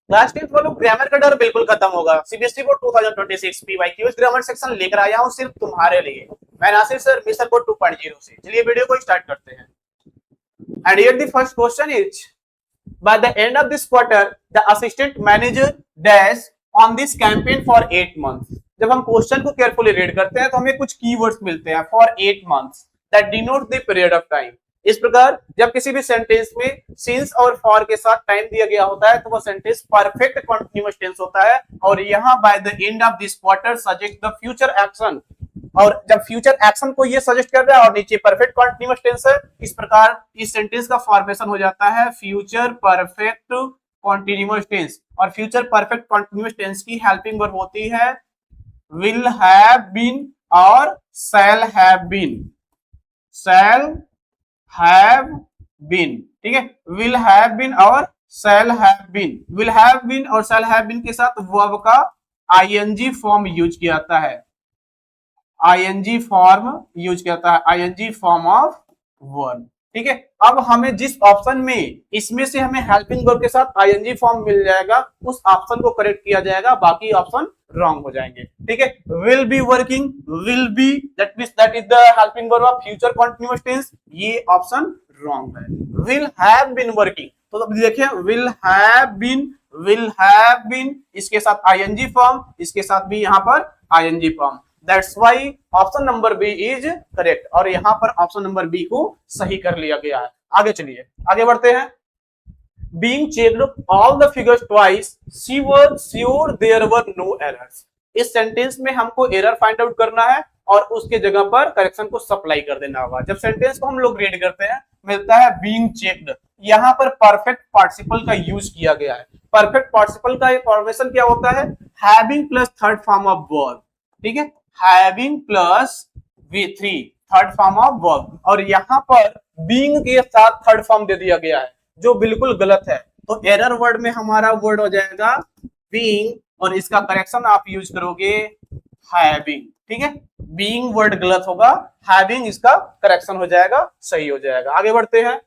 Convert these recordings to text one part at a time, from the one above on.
Class 10 वालों grammar का डर बिल्कुल खत्म होगा। CBSE board 2026 PYQs grammar section लेकर आया हूं सिर्फ तुम्हारे लिए। मैं नासिर सर मिस्टर बोर्ड 2.0 से। चलिए वीडियो को स्टार्ट करते हैं। And here the first question is, by the end of this quarter the assistant manager dash on this campaign for 8 months। जब हम क्वेश्चन को केयरफुली रीड करते हैं तो हमें कुछ कीवर्ड्स मिलते हैं, for 8 months that denote the period of time. इस प्रकार जब किसी भी सेंटेंस में सिंस और फॉर के साथ टाइम दिया गया होता है तो वो सेंटेंस परफेक्ट कंटीन्यूअस टेंस होता है। और यहाँ by the end of this quarter suggest the future action, और जब फ्यूचर एक्शन को ये सजेस्ट कर रहा है और नीचे परफेक्ट कंटीन्यूअस टेंस है, इस प्रकार इस सेंटेंस का फॉर्मेशन हो जाता है फ्यूचर परफेक्ट कंटीन्यूअस टेंस। और फ्यूचर परफेक्ट कंटीन्यूअस टेंस की हेल्पिंग वर्ब होती है विल हैव बीन और shall have been. Shall have been, ठीक है, विल हैव बीन और shall have been. Will have been और शैल हैव बीन के साथ वर्ब का आईएनजी फॉर्म यूज किया जाता है। आईएनजी फॉर्म यूज करता है, आईएनजी फॉर्म ऑफ वर्ब, ठीक है। अब हमें जिस ऑप्शन में इसमें से हमें हेल्पिंग वर्ब के साथ आईएनजी फॉर्म मिल जाएगा उस ऑप्शन को करेक्ट किया जाएगा, बाकी ऑप्शन रॉन्ग हो जाएंगे, ठीक है। Will be working, will be that means that is the helping verb of future continuous tense, ये ऑप्शन रॉन्ग है। विल हैव बीन वर्किंग, तो देखिए विल हैव बीन इसके साथ आईएनजी फॉर्म, इसके साथ भी यहां पर ING form. That's why option number B is correct, और यहां पर ऑप्शन नंबर बी को सही कर लिया गया है। आगे चलिए, आगे बढ़ते हैं। Being checked all the figures twice, she was sure there were no errors। इस सेंटेंस में हमको एरर फाइंड आउट करना है और उसके जगह पर करेक्शन को सप्लाई कर देना होगा। जब सेंटेंस को हम लोग रीड करते हैं मिलता है बीइंग चेक्ड, यहां पर परफेक्ट पार्टिसिपल का यूज किया गया है। परफेक्ट पार्टिसिपल का फॉर्मेशन क्या होता है, having plus third form of verb, ठीक है, having plus V3 third form of verb, और यहां पर बीइंग के साथ थर्ड फॉर्म दे दिया गया है जो बिल्कुल गलत है। तो एरर वर्ड में हमारा वर्ड हो जाएगा बीइंग और इसका करेक्शन आप यूज करोगे हैविंग, ठीक है। बीइंग वर्ड गलत होगा, हैविंग इसका करेक्शन हो जाएगा, सही हो जाएगा। आगे बढ़ते हैं।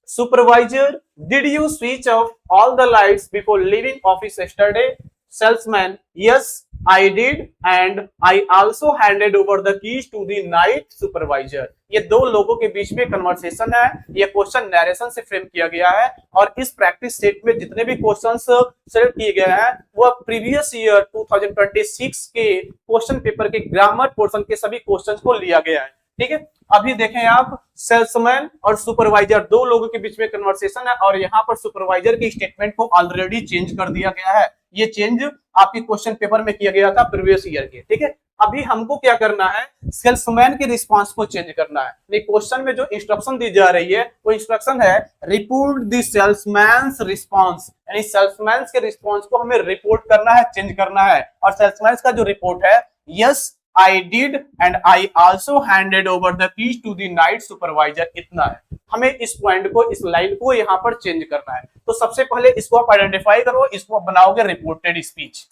Supervisor, did you switch off all the lights before leaving office yesterday? Salesman, yes I did and I also handed over the keys to the night supervisor। ये दो लोगों के बीच में कन्वर्सेशन है, ये क्वेश्चन नरेशन से फ्रेम किया गया है और इस प्रैक्टिस सेट में जितने भी क्वेश्चंस सेलेक्ट किए गए हैं वो प्रीवियस ईयर 2026 के क्वेश्चन पेपर के ग्रामर पोर्शन के सभी क्वेश्चंस को लिया गया है, ठीक है। अभी देखें आप, सेल्समैन और सुपरवाइजर दो लोगों के बीच में कन्वर्सेशन है और यहाँ पर सुपरवाइजर की स्टेटमेंट को ऑलरेडी चेंज कर दिया गया है। ये चेंज आपके क्वेश्चन पेपर में किया गया था प्रीवियस ईयर के, ठीक है। अभी हमको क्या करना है, सेल्समैन के रिस्पांस को चेंज करना है। क्वेश्चन में जो इंस्ट्रक्शन दी जा रही है वो इंस्ट्रक्शन है रिपोर्ट द सेल्समैन्स रिस्पांस, यानी सेल्समैन के रिस्पांस को हमें रिपोर्ट करना है, चेंज करना है। और सेल्समैन का जो रिपोर्ट है, yes I did and I also handed over the keys to the night supervisor, इतना है। हमें इस पॉइंट को, इस लाइन को यहाँ पर चेंज करना है। तो सबसे पहले इसको आप आइडेंटिफाई करो, इसको आप बनाओगे रिपोर्टेड स्पीच,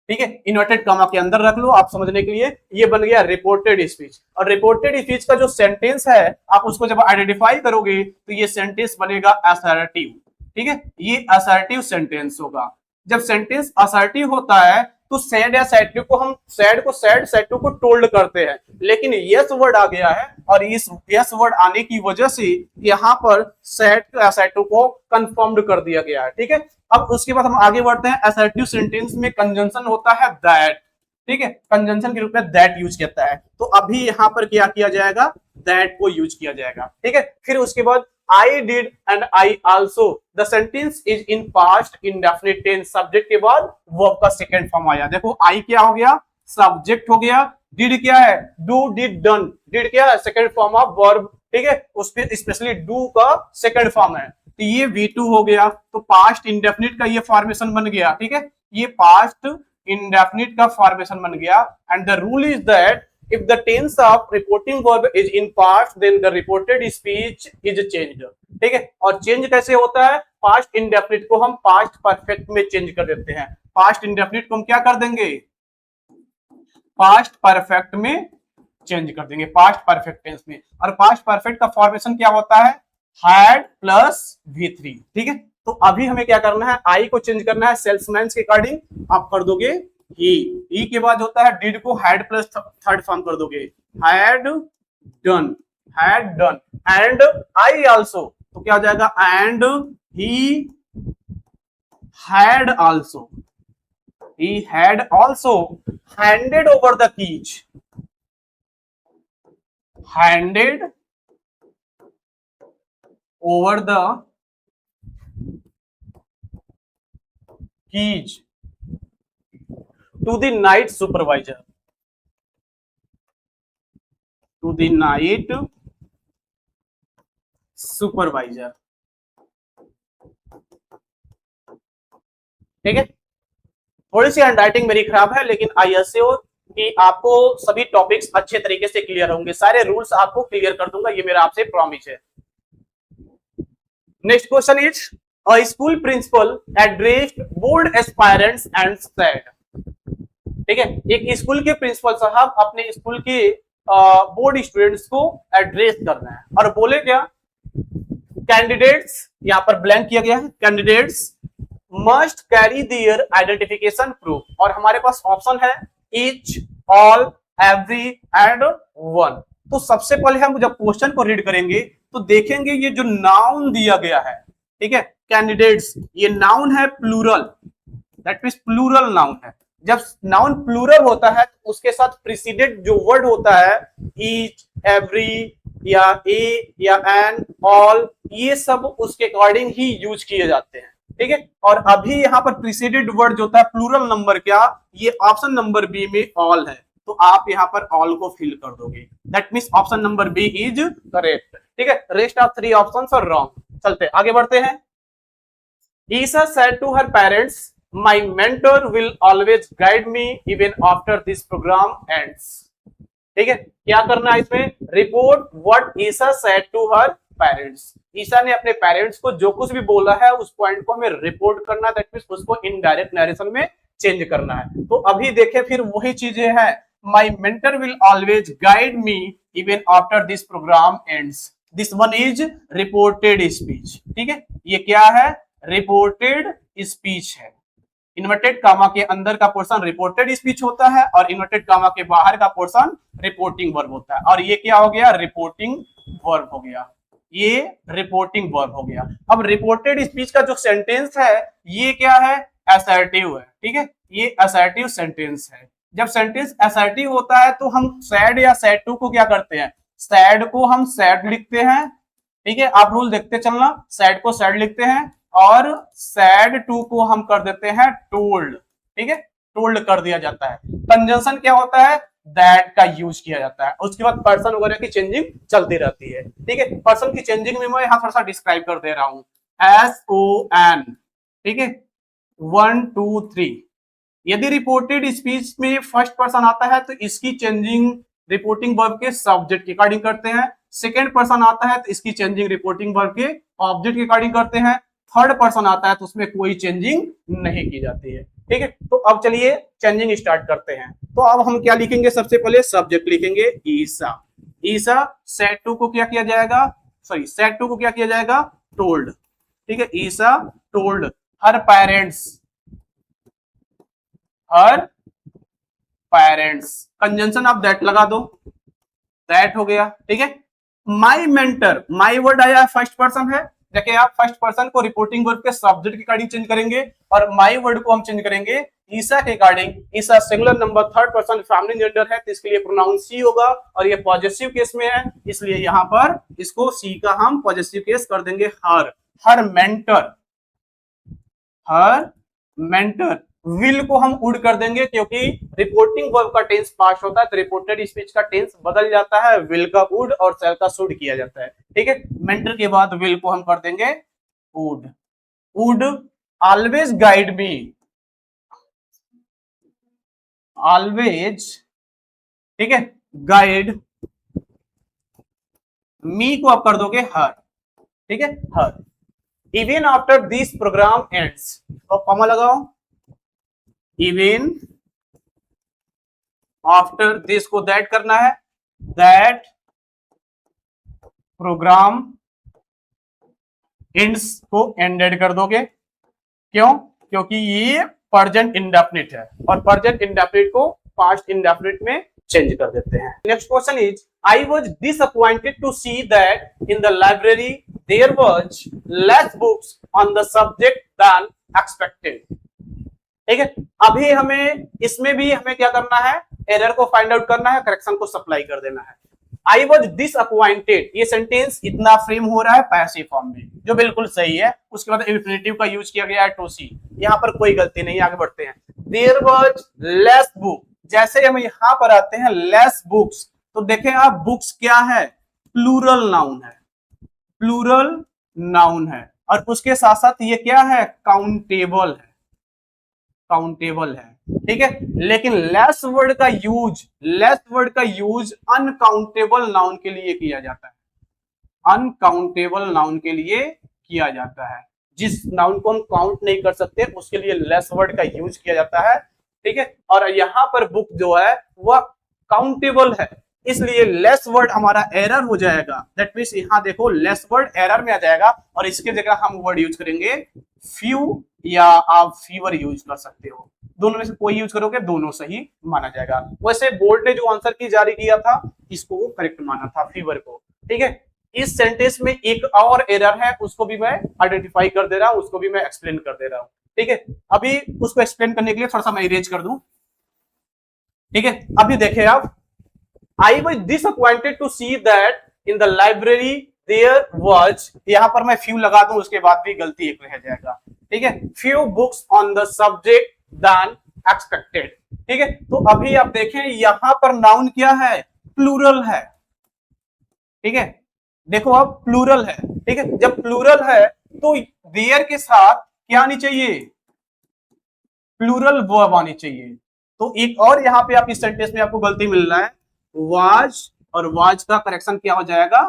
ठीक है। इन्वर्टेड कॉमा के अंदर रख लो आप समझने के लिए, ये बन गया रिपोर्टेड स्पीच। और रिपोर्टेड स्पीच का जो सेंटेंस है आप उसको जब आइडेंटिफाई करोगे तो ये सेंटेंस बनेगा असर्टिव, ठीक है, ये असर्टिव सेंटेंस होगा। जब सेंटेंस असर्टिव होता है तो सैड या सैड को हम सैड को सैड सैड को टोल्ड करते हैं, लेकिन यस वर्ड आ गया है और इस यस वर्ड आने की वजह से यहाँ पर सैड या सैड को कंफर्म्ड कर दिया गया है, ठीक है। अब उसके बाद हम आगे बढ़ते हैं। असर्टिव सेंटेंस में कंजंक्शन होता है दैट, ठीक है, कंजंक्शन के रूप में दैट यूज करता है। तो अभी यहाँ पर क्या किया जाएगा, दैट को यूज किया जाएगा, ठीक है। फिर उसके बाद I did and I also, the sentence is in past indefinite tense, subject के बाद वर्ब का सेकंड फॉर्म आया। देखो I क्या हो गया, सब्जेक्ट हो गया, did क्या है, do did done, did क्या है, सेकंड फॉर्म ऑफ वर्ब, ठीक है, उस पे स्पेशली do का सेकंड फॉर्म है, तो ये V2 हो गया। तो पास्ट इंडेफिनिट का ये फॉर्मेशन बन गया, ठीक है, ये पास्ट इंडेफिनिट का फॉर्मेशन बन गया। And the rule is that if the tense of reporting verb is in past then the reported speech is changed, ठीक है। और चेंज कैसे होता है, पास्ट इंडेफिनिट को हम पास्ट परफेक्ट में चेंज कर देते हैं। पास्ट इंडेफिनिट को हम क्या कर देंगे, पास्ट परफेक्ट में चेंज कर देंगे, पास्ट परफेक्ट टेंस में। और पास्ट परफेक्ट का फॉर्मेशन क्या होता है, हैड प्लस V3, ठीक है। तो अभी हमें क्या करना है, आई को चेंज करना है सेल्समैन के अकॉर्डिंग, आप कर दोगे ही के बाद होता है डिड को हैड प्लस थर्ड फॉर्म कर दोगे, had done, had done, and I also, तो क्या हो जाएगा, and he had also, he had also handed over the keys, handed over the keys to the night supervisor, to the night supervisor, ठीक है। थोड़ी सी handwriting मेरी खराब है, लेकिन आई एश्योर कि आपको सभी टॉपिक्स अच्छे तरीके से क्लियर होंगे, सारे रूल्स आपको क्लियर कर दूंगा, ये मेरा आपसे प्रॉमिस है। Next question is, a school principal addressed board aspirants and said, ठीक है, एक स्कूल के प्रिंसिपल साहब अपने स्कूल के बोर्ड स्टूडेंट्स को एड्रेस कर रहे हैं और बोले क्या, कैंडिडेट्स, यहां पर ब्लैंक किया गया है, candidates must carry their identification proof, और हमारे पास ऑप्शन है each, all, every and one. तो सबसे पहले हम जब क्वेश्चन को रीड करेंगे तो देखेंगे ये जो नाउन दिया गया है, ठीक है, कैंडिडेट्स, ये नाउन है plural, that means plural noun है। जब नाउन प्लूरल होता है तो उसके साथ प्रीसीडेड जो वर्ड होता है ईच, एवरी या ए या एन, ऑल, ये सब उसके अकॉर्डिंग ही यूज किए जाते हैं, ठीक है। और अभी यहाँ पर प्रीसीडेड वर्ड जो होता है प्लूरल नंबर क्या, ये ऑप्शन नंबर बी में ऑल है, तो आप यहाँ पर ऑल को फिल कर दोगे, that means option number B is correct, ठीक है। Rest of 3 options are wrong. चलते आगे बढ़ते हैं। ईसा said to her parents, my mentor will always guide me even after this program ends, ठीक है। क्या करना है इसमें, report what Isa said to her parents, ईसा ने अपने पेरेंट्स को जो कुछ भी बोला है उस पॉइंट को हमें रिपोर्ट करना है, दैट मींस उसको इनडायरेक्ट नरेशन में चेंज करना है। तो अभी देखें फिर वही चीजें हैं, my mentor will always guide me even after this programme ends, this one is reported speech, ठीक है। ये क्या है, रिपोर्टेड स्पीच है। इन्वर्टेड कामा के अंदर का पोर्शन रिपोर्टेड स्पीच होता है और इन्वर्टेड कामा के बाहर का पोर्शन रिपोर्टिंग वर्ब होता है, और ये क्या हो गया, रिपोर्टिंग वर्ब हो गया, ये रिपोर्टिंग वर्ब हो गया। अब रिपोर्टेड स्पीच का जो सेंटेंस है ये क्या है, असर्टिव है, ठीक है, ये असर्टिव सेंटेंस है। जब सेंटेंस असर्टिव होता है तो हम सैड या सैड टू को क्या करते हैं, सैड को हम सैड लिखते हैं, ठीक है, आप रूल देखते चलना, सैड को सैड लिखते हैं और सैड टू को हम कर देते हैं टोल्ड, ठीक है, टोल्ड कर दिया जाता है। कंजंक्शन क्या होता है, दैट का यूज किया जाता है, उसके बाद पर्सन वगैरह की चेंजिंग चलती रहती है, ठीक है। पर्सन की चेंजिंग में मैं यहां थोड़ा सा डिस्क्राइब कर दे रहा हूं, SON, ठीक है, 1 2 3। यदि रिपोर्टेड स्पीच में फर्स्ट पर्सन आता है तो इसकी चेंजिंग रिपोर्टिंग वर्ब के सब्जेक्ट के अकॉर्डिंग करते हैं, सेकेंड पर्सन आता है तो इसकी चेंजिंग रिपोर्टिंग वर्ब के ऑब्जेक्ट के अकॉर्डिंग करते हैं, थर्ड पर्सन आता है तो उसमें कोई चेंजिंग नहीं की जाती है, ठीक है। तो अब चलिए चेंजिंग स्टार्ट करते हैं। तो अब हम क्या लिखेंगे, सबसे पहले सब्जेक्ट लिखेंगे ईसा, ईसा सेड टू को क्या किया जाएगा, सॉरी सेड टू को क्या किया जाएगा, टोल्ड, ठीक है, ईसा टोल्ड हर पेरेंट्स, हर पेरेंट्स, कंजंक्शन आप दैट लगा दो, दैट हो गया, ठीक है। माई मेंटर, माई वर्ड आया फर्स्ट पर्सन है, देखिए आप फर्स्ट पर्सन को रिपोर्टिंग वर्ब के सब्जेक्ट के अकॉर्डिंग चेंज करेंगे और माई वर्ड को हम चेंज करेंगे ईसा के according. Isa singular number third person family gender है तो इसके लिए प्रोनाउन सी होगा और ये पॉजिटिव केस में है, इसलिए यहां पर इसको सी का हम पॉजिटिव केस कर देंगे, हर, हर मेंटर, हर मेंटर। विल को हम वुड कर देंगे क्योंकि रिपोर्टिंग वर्ब का टेंस पास्ट होता है तो रिपोर्टेड स्पीच का टेंस बदल जाता है, विल का वुड और सेल का शुड किया जाता है, ठीक है। मेंटर के बाद विल को हम कर देंगे would, would always guide me, always, ठीक है, गाइड मी को आप कर दोगे हर, ठीक है, her. Even after this programme ends, तो कॉमा लगाओ, इवन आफ्टर दिस को दैट करना है, दैट प्रोग्राम इंड्स को एंडेड कर दोगे। क्यों? क्योंकि ये प्रेजेंट इंडेफिनिट है और प्रेजेंट इंडेफिनिट को पास्ट इंडेफिनिट में चेंज कर देते हैं। Next question is I was disappointed to see that in the library there was less books on the subject than expected. ठीक है, अभी हमें इसमें भी हमें क्या करना है, एरर को फाइंड आउट करना है, करेक्शन को सप्लाई कर देना है। आई वॉज डिसअपॉइंटेड, ये सेंटेंस इतना फ्रेम हो रहा है पैसिव फॉर्म में, जो बिल्कुल सही है। उसके बाद इंफिनिटिव का यूज किया गया है टू सी, यहाँ पर कोई गलती नहीं। आगे बढ़ते हैं। देयर वाज लेस बुक, जैसे हम यहाँ पर आते हैं लेस बुक्स, तो देखें आप बुक्स क्या है, प्लूरल नाउन है, प्लूरल नाउन है। और उसके साथ साथ ये क्या है, काउंटेबल है, काउंटेबल है। ठीक है, लेकिन लेस वर्ड का यूज, लेस वर्ड का यूज अनकाउंटेबल नाउन के लिए किया जाता है, अनकाउंटेबल नाउन के लिए किया जाता है। जिस नाउन को हम काउंट नहीं कर सकते उसके लिए लेस वर्ड का यूज किया जाता है। ठीक है, और यहाँ पर बुक जो है वह काउंटेबल है, इसलिए लेस वर्ड हमारा एरर हो जाएगा। दैट मींस यहाँ देखो लेस वर्ड एरर में आ जाएगा और इसके जगह हम वर्ड यूज करेंगे फ्यू, या आप फीवर यूज कर सकते हो। दोनों में से कोई यूज करोगे दोनों सही माना जाएगा। वैसे बोर्ड ने जो आंसर की जारी किया था इसको वो करेक्ट माना था, फीवर को। ठीक है, इस सेंटेंस में एक और एरर है, उसको भी मैं आइडेंटिफाई कर दे रहा हूं, उसको भी मैं एक्सप्लेन कर दे रहा हूं। ठीक है, अभी उसको एक्सप्लेन करने के लिए थोड़ा सा मैं इरेज कर दूं। ठीक है, अभी देखें आप, I was disappointed to see that in the library there was, यहां पर मैं फ्यू लगा दूं उसके बाद भी गलती एक रह जाएगा। ठीक है, few books on the subject than expected. ठीक है, तो अभी आप देखें यहां पर नाउन क्या है, प्लूरल है। ठीक है, देखो अब प्लूरल है। ठीक है, जब प्लूरल है तो देयर के साथ क्या आनी चाहिए, प्लूरल वर्ब आनी चाहिए। तो एक और यहाँ पे आप इस सेंटेंस में आपको गलती मिल रहा है, वाज, और वाज का करेक्शन क्या हो जाएगा,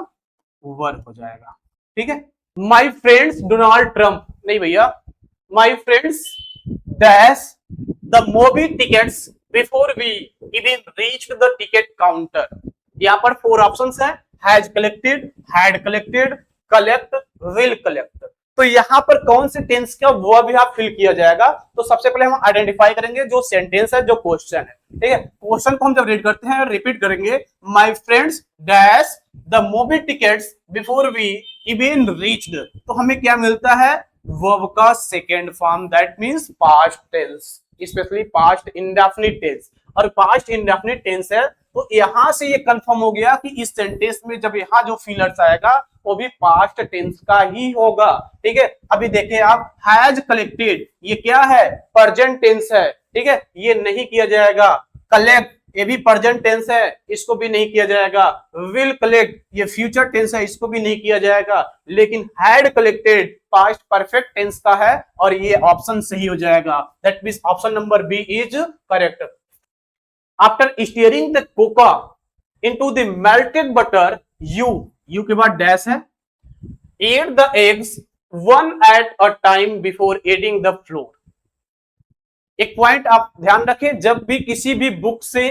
वर्ब हो जाएगा। ठीक है, माई फ्रेंड्स डोनाल्ड ट्रंप, नहीं भैया, my friends dash the movie tickets before we even reached the ticket counter. यहाँ पर 4 ऑप्शंस है, has collected, had collected, collect, will collect. तो यहाँ पर कौन से टेंस का वर्ब यहाँ फिल किया जाएगा, तो सबसे पहले हम आइडेंटिफाई करेंगे जो सेंटेंस है, जो क्वेश्चन है। ठीक है, क्वेश्चन को हम जब रीड करते हैं रिपीट करेंगे, my friends dash the movie tickets before we even reached, तो हमें क्या मिलता है, वर्ब का second form, that means past tense, specially past indefinite tense. और पास्ट इंडेफिनिट टेंस है तो यहां से ये कंफर्म हो गया कि इस सेंटेंस में जब यहाँ जो फीलर्स आएगा वो भी पास्ट टेंस का ही होगा। ठीक है, अभी देखें आप, हैज कलेक्टेड ये क्या है, प्रेजेंट टेंस है। ठीक है, ये नहीं किया जाएगा। कलेक्ट ये भी प्रेजेंट टेंस है, इसको भी नहीं किया जाएगा। विल कलेक्ट ये फ्यूचर टेंस है, इसको भी नहीं किया जाएगा। लेकिन had collected past perfect tense का है और ये ऑप्शन सही हो जाएगा। That means option number B is correct. After stirring the cocoa into the melted butter, you के बाद डैश है, add the eggs one at a time before adding the flour. एक पॉइंट आप ध्यान रखें, जब भी किसी भी बुक से,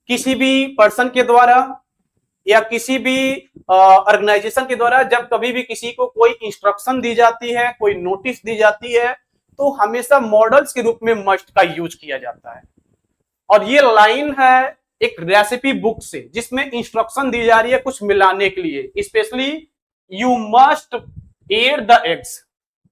किसी भी पर्सन के द्वारा या किसी भी ऑर्गेनाइजेशन के द्वारा जब कभी भी किसी को कोई इंस्ट्रक्शन दी जाती है, कोई नोटिस दी जाती है, तो हमेशा मॉडल्स के रूप में मस्ट का यूज किया जाता है। और ये लाइन है एक रेसिपी बुक से जिसमें इंस्ट्रक्शन दी जा रही है कुछ मिलाने के लिए, specially you must add the eggs,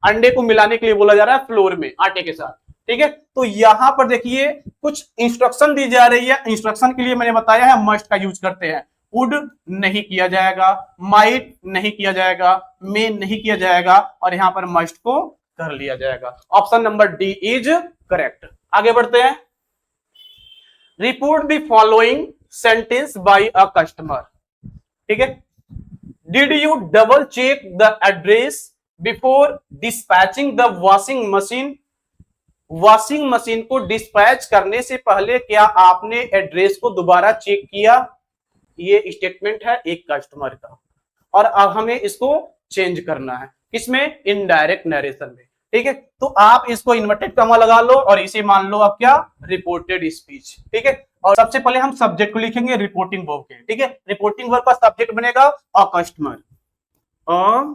अंडे को मिलाने के लिए बोला जा रहा है फ्लोर में आटे के साथ। ठीक है, तो यहां पर देखिए कुछ इंस्ट्रक्शन दी जा रही है, इंस्ट्रक्शन के लिए मैंने बताया है मस्ट का यूज करते हैं। वुड नहीं किया जाएगा, माइट नहीं किया जाएगा, मे नहीं किया जाएगा, और यहां पर मस्ट को कर लिया जाएगा। Option number D is correct. आगे बढ़ते हैं। Report the following sentence by a customer. ठीक है, did you double check the address before dispatching the washing machine. Washing machine को डिस्पैच करने से पहले क्या आपने एड्रेस को दोबारा चेक किया। ये स्टेटमेंट है एक कस्टमर का, और अब हमें इसको चेंज करना है, किसमें, इनडायरेक्ट नरेशन में। ठीक है, तो आप इसको इन्वर्टेड कॉमा लगा लो और इसे मान लो आप क्या, रिपोर्टेड स्पीच। ठीक है, और सबसे पहले हम सब्जेक्ट को लिखेंगे रिपोर्टिंग वर्ब के। ठीक है, रिपोर्टिंग वर्ब का सब्जेक्ट बनेगा अ कस्टमर, अ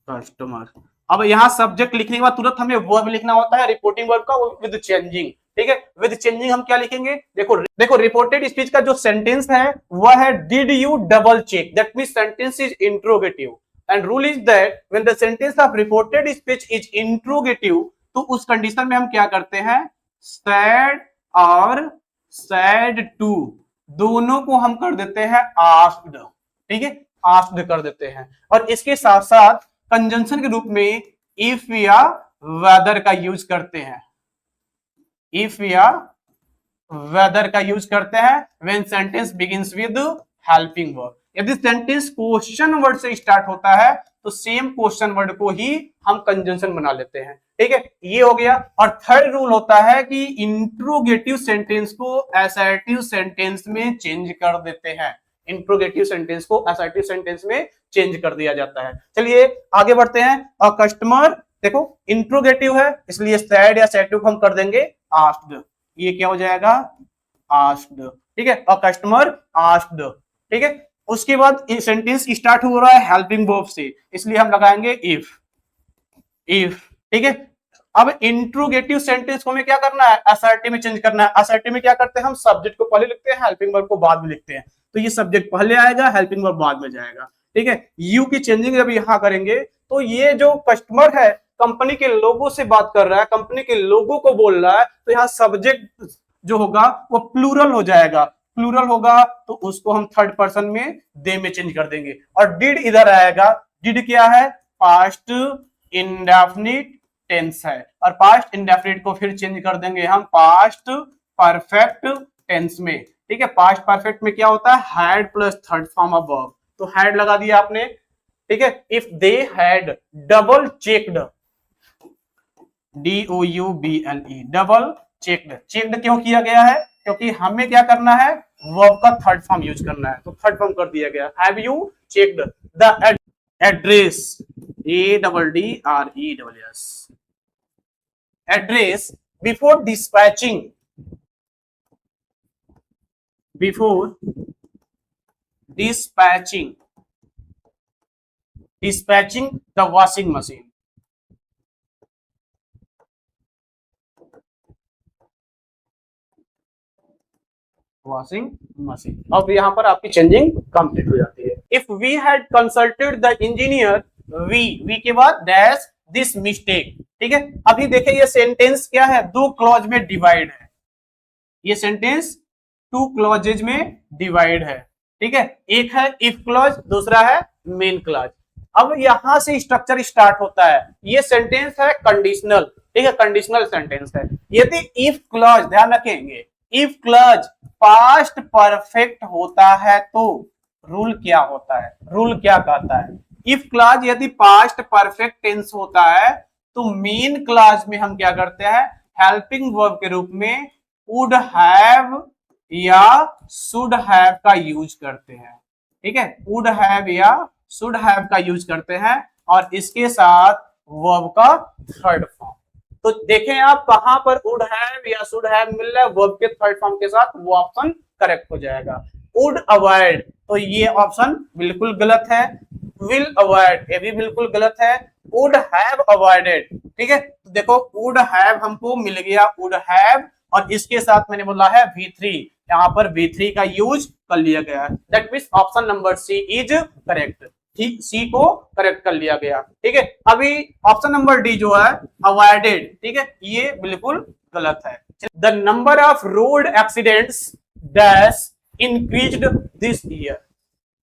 कस्टमर। अब यहाँ सब्जेक्ट लिखने के बाद तुरंत हमें वर्ब लिखना होता है रिपोर्टिंग वर्ब का, विद चेंजिंग। ठीक है, विद चेंजिंग हम क्या लिखेंगे, देखो देखो रिपोर्टेड स्पीच का जो सेंटेंस है वह है did you double check, that means sentence is interrogative and rule is that when the sentence of reported speech is interrogative, तो उस कंडीशन में हम क्या करते हैं, सैड और सैड टू दोनों को हम कर देते हैं आस्क्ड। ठीक है, आस्क्ड कर देते हैं। और इसके साथ साथ कंजंक्शन के रूप में इफ या वेदर का यूज करते हैं, इफ या वेदर का यूज करते हैं when sentence begins with helping verb. यदि सेंटेंस क्वेश्चन वर्ड से स्टार्ट होता है तो सेम क्वेश्चन वर्ड को ही हम कंजंक्शन बना लेते हैं। ठीक है, ये हो गया। और थर्ड रूल होता है कि इंट्रोगेटिव सेंटेंस को असर्टिव सेंटेंस में चेंज कर देते हैं, इंट्रोगेटिव सेंटेंस को असर्टिव सेंटेंस में चेंज कर दिया जाता है। चलिए आगे बढ़ते हैं। और कस्टमर देखो इंट्रोगेटिव है इसलिए सैड या सैड टू हम कर देंगे आस्क्ड, ये क्या हो जाएगा आस्क्ड। ठीक है, और कस्टमर आस्क्ड। ठीक है, उसके बाद सेंटेंस स्टार्ट हो रहा है हेल्पिंग वर्ब से इसलिए हम लगाएंगे इफ, इफ। ठीक है, अब इंट्रोगेटिव सेंटेंस को हमें क्या करना है, असर्टिव में चेंज करना है। असर्टिव में क्या करते हैं, हम सब्जेक्ट को पहले लिखते हैं, हेल्पिंग वर्ब को बाद में लिखते हैं। तो ये सब्जेक्ट पहले आएगा, हेल्पिंग वर्ब बाद में जाएगा। ठीक है, यू की चेंजिंग जब यहां करेंगे तो ये जो कस्टमर है कंपनी के लोगों से बात कर रहा है, कंपनी के लोगों को बोल रहा है, तो यहाँ सब्जेक्ट जो होगा वो प्लूरल हो जाएगा। प्लूरल होगा तो उसको हम थर्ड पर्सन में दे में चेंज कर देंगे। और डिड इधर आएगा, डिड क्या है, पास्ट इंडेफिनिट टेंस है, और पास्ट इंडेफिनिट को फिर चेंज कर देंगे हम पास्ट परफेक्ट टेंस में। ठीक है, पास्ट परफेक्ट में क्या होता है, had plus third form of verb, तो हैड लगा दिया आपने। ठीक है, if they had double checked, DOUBLE, double checked. Checked क्यों किया गया है, क्योंकि हमें क्या करना है, वर्ब का थर्ड फॉर्म यूज करना है, तो थर्ड फॉर्म कर दिया गया। Have you checked the address, ADDRESS, address before dispatching, before dispatching, dispatching the washing machine, washing machine. अब यहां पर आपकी चेंजिंग कंप्लीट हो जाती है। If we had consulted the engineer, we के बाद डैश दिस मिस्टेक। ठीक है, अभी देखिए ये सेंटेंस क्या है, दो क्लॉज में डिवाइड है, ये सेंटेंस टू क्लॉजेज में डिवाइड है। ठीक है, एक है इफ क्लॉज, दूसरा है मेन क्लॉज। अब यहां से स्ट्रक्चर स्टार्ट होता है, ये सेंटेंस है कंडीशनल। ठीक है, कंडीशनल सेंटेंस है। यदि इफ क्लॉज, ध्यान रखेंगे, इफ क्लॉज पास्ट परफेक्ट होता है तो रूल क्या होता है, रूल क्या कहता है, इफ क्लॉज यदि पास्ट परफेक्ट टेंस होता है तो मेन क्लॉज में हम क्या करते हैं, हेल्पिंग वर्ब के रूप में वुड हैव या शुड हैव का यूज करते हैं। ठीक है, वुड हैव या शुड हैव का यूज करते हैं, और इसके साथ वर्ब का थर्ड फॉर्म। तो देखें आप कहां पर वुड हैव या शुड हैव मिल रहा है, वर्ब के थर्ड फॉर्म के साथ, वो ऑप्शन करेक्ट हो जाएगा। वुड अवॉइड, तो ये ऑप्शन बिल्कुल गलत है। विल अवॉइड, ये भी बिल्कुल गलत है। वुड हैव अवॉइडेड, ठीक है, तो देखो वुड हैव हमको मिल गया, वुड हैव, और इसके साथ मैंने बोला है V3, यहाँ पर V3 का यूज कर लिया गया है। That means option number C is correct. ठीक, सी को करेक्ट कर लिया गया। ठीक है, अभी ऑप्शन नंबर डी जो है अवॉइडेड, ठीक है, ये बिल्कुल गलत है। The number of road accidents dash increased this year.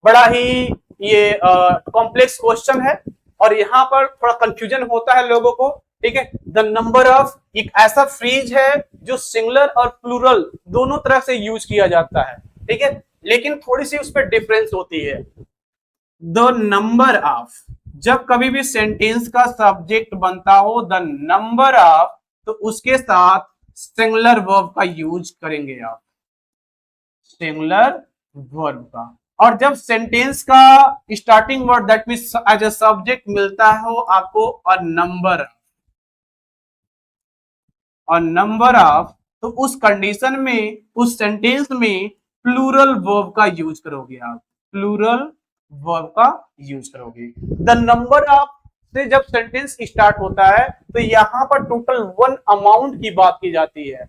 बड़ा ही ये कॉम्प्लेक्स क्वेश्चन है और यहाँ पर थोड़ा कंफ्यूजन होता है लोगों को। ठीक है, द नंबर ऑफ एक ऐसा फ्रेज है जो सिंगुलर और प्लूरल दोनों तरह से यूज किया जाता है। ठीक है, लेकिन थोड़ी सी उस पर डिफरेंस होती है। द नंबर ऑफ, जब कभी भी सेंटेंस का सब्जेक्ट बनता हो द नंबर ऑफ, तो उसके साथ सिंगुलर वर्ब का यूज करेंगे आप, सिंगुलर वर्ब का। और जब सेंटेंस का starting word that means as a subject मिलता हो आपको अ नंबर, और नंबर ऑफ, तो उस कंडीशन में, उस सेंटेंस में प्लूरल वर्ब का यूज करोगे आप, प्लूरल वर्ब का यूज करोगे। द नंबर ऑफ से जब सेंटेंस स्टार्ट होता है तो यहाँ पर टोटल वन अमाउंट की बात की जाती है।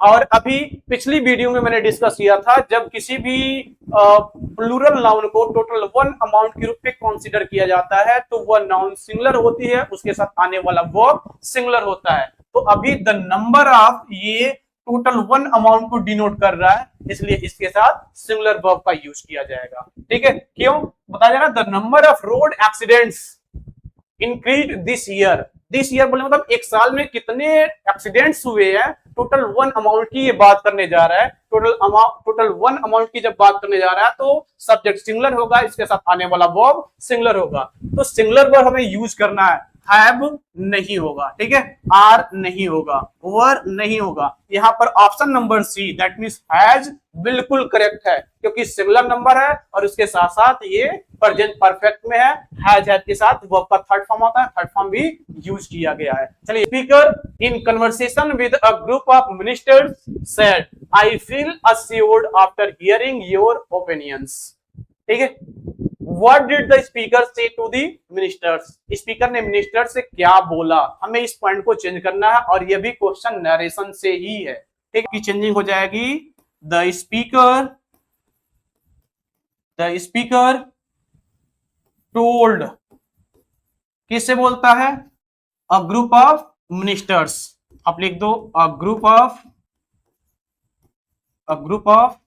और अभी पिछली वीडियो में मैंने डिस्कस किया था, जब किसी भी प्लूरल नाउन को टोटल वन अमाउंट के रूप में कंसीडर किया जाता है तो वह नाउन सिंगुलर होती है, उसके साथ आने वाला वर्ब सिंगुलर होता है। तो अभी द नंबर ऑफ ये टोटल वन अमाउंट को डिनोट कर रहा है, इसलिए इसके साथ सिंगुलर वर्ब का यूज किया जाएगा। ठीक है, क्यों बताया जा रहा है? The number of road accidents increase this year. This year बोले मतलब एक साल में कितने एक्सीडेंट्स हुए हैं, टोटल वन अमाउंट की ये बात करने जा रहा है। टोटल वन अमाउंट की जब बात करने जा रहा है तो सब्जेक्ट सिंगुलर होगा, इसके साथ आने वाला वर्ब सिंगुलर होगा। तो सिंगुलर वर्ब हमें यूज करना है, हैव नहीं होगा, ठीक है, आर नहीं होगा, वर नहीं होगा। यहाँ पर option number see that means has बिल्कुल करेक्ट है, क्योंकि सिंगुलर नंबर है और उसके साथ साथ ये प्रेजेंट परफेक्ट में है। हैज के साथ वर्ब का थर्ड फॉर्म आता है, थर्ड फॉर्म भी यूज किया गया है। चलिए, speaker in conversation with a group of ministers said I feel assured after hearing your opinions. ठीक है, What did the speaker say to the ministers? Speaker ने मिनिस्टर से क्या बोला, हमें इस पॉइंट को चेंज करना है और यह भी क्वेश्चन नरेशन से ही है। ठीक है, चेंजिंग हो जाएगी। द स्पीकर टोल्ड, किससे बोलता है? A group of ministers. आप लिख दो अ ग्रुप ऑफ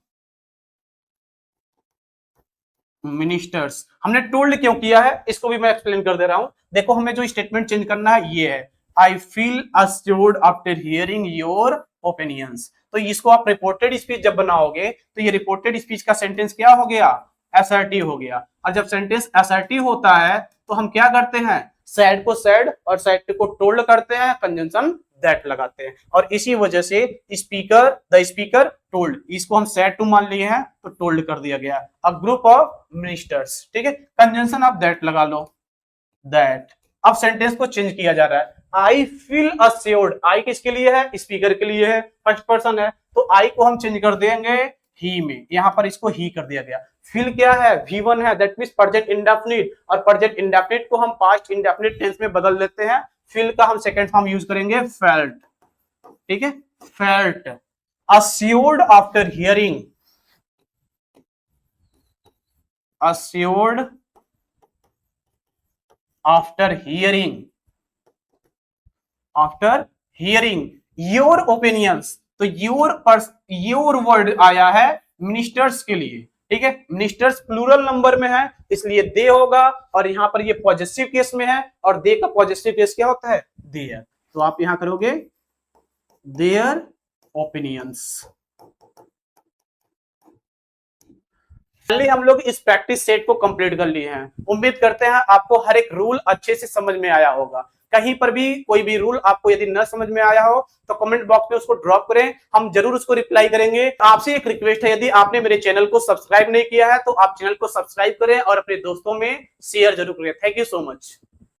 मिनिस्टर्स। हमने टोल्ड क्यों किया है इसको भी मैं एक्सप्लेन कर दे रहा हूं। देखो, हमें जो स्टेटमेंट चेंज करना है ये है, I feel assured after hearing your opinions. तो इसको आप रिपोर्टेड स्पीच जब बनाओगे तो ये रिपोर्टेड स्पीच का सेंटेंस क्या हो गया? असर्टिव हो गया। और जब सेंटेंस असर्टिव होता है तो हम क्या करते हैं? सैड को सैड और सैड को टोल्ड करते हैं, कंजंक्शन दैट लगाते हैं। और इसी वजह से द स्पीकर टोल्ड, इसको हम सैड टू मान लिए हैं तो टोल्ड कर दिया गया। अ ग्रुप ऑफ मिनिस्टर्स, ठीक है, कंजंक्शन आप दैट लगा लो, दैट। अब सेंटेंस को चेंज किया जा रहा है। आई फील assured, आई किसके लिए है? स्पीकर के लिए है, फर्स्ट पर्सन है, तो आई को हम चेंज कर देंगे ही में, यहां पर इसको ही कर दिया गया। फील क्या है? V1 है, दैट मींस प्रेजेंट इंडेफिनिट, और प्रेजेंट इंडेफिनिट को हम पास्ट इंडेफिनिट टेंस में बदल देते हैं। फील का हम सेकंड फॉर्म यूज करेंगे फेल्ट। ठीक है, felt. assured after hearing, assured after hearing your opinions. तो योर वर्ड आया है मिनिस्टर्स के लिए। ठीक है, मिनिस्टर्स प्लूरल नंबर में है इसलिए दे होगा, और यहां पर ये पॉजिटिव केस में है, और दे का पॉजिटिव केस क्या होता है? देयर। तो आप यहां करोगे देयर ओपिनियंस। हम लोग इस प्रैक्टिस सेट को कंप्लीट कर लिए हैं। उम्मीद करते हैं आपको हर एक रूल अच्छे से समझ में आया होगा। कहीं पर भी कोई भी रूल आपको यदि न समझ में आया हो तो कमेंट बॉक्स में उसको ड्रॉप करें, हम जरूर उसको रिप्लाई करेंगे। आपसे एक रिक्वेस्ट है, यदि आपने मेरे चैनल को सब्सक्राइब नहीं किया है तो आप चैनल को सब्सक्राइब करें और अपने दोस्तों में शेयर जरूर करें। Thank you so much.